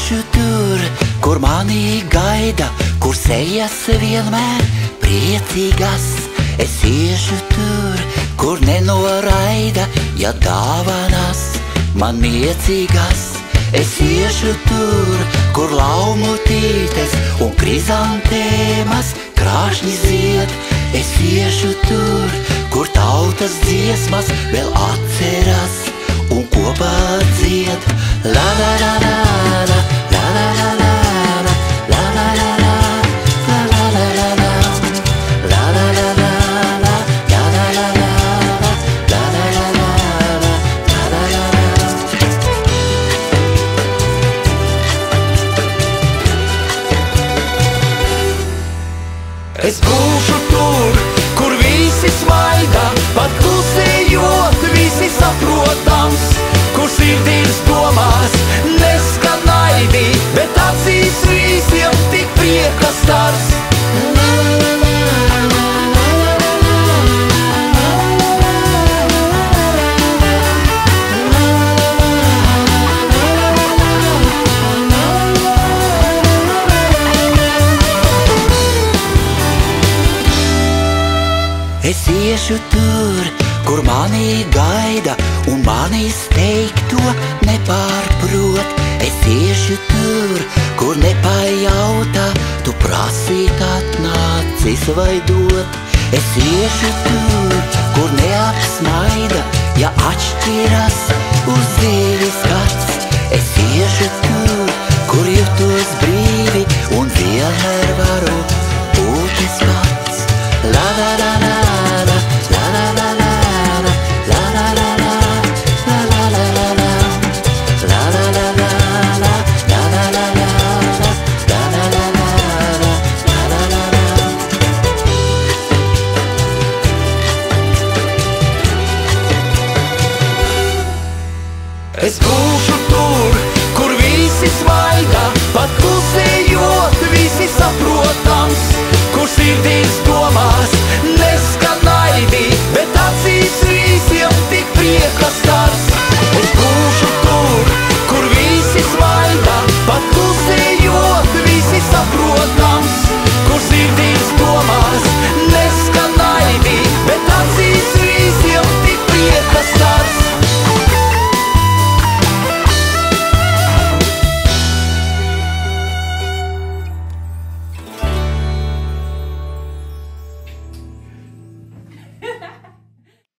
iešu tur, kur mani gaida, kur sejas vienmēr priecīgas. Es iešu tur, kur nenoraida, ja dāvanas man niecīgas. Es iešu tur, kur laumutītes un krizantēmas krāšņi zied. Es iešu tur, kur tautas dziesmas vēl atceras un kopā dzied. La la la la la, la la la la la, la la la la, la la la la la, la la la la la, la la la la la, la la la la la, la la la la. Es būšu tur, kur visi smaida, pat klusējot visi saprotams, kur sirdīs domās neskan naidi, bet acīs visiem tik prieka stars. Es iešu tur, kur mani gaida un manis teikto nepārprot. Es iešu tur, kur nepajautā, tu prasīt atnācis vai dot. Es iešu tur, kur neapsmaida, ja atšķiras uz dzīvi skats. Es iešu tur, kur jūtos brīvi un vienmēr varu būt es pats. La la la la. Es būšu tur, kur visi smaida, pat klusējot visi saprotams, kur sirdīs domās neskan naidi, bet acīs visiem tik prieka stars. Es būšu tur, kur visi smaida, pat klusējot visi saprotams, kur sirdīs domās neskan naidi, bet acīs visiem tik prieka stars. Ha ha!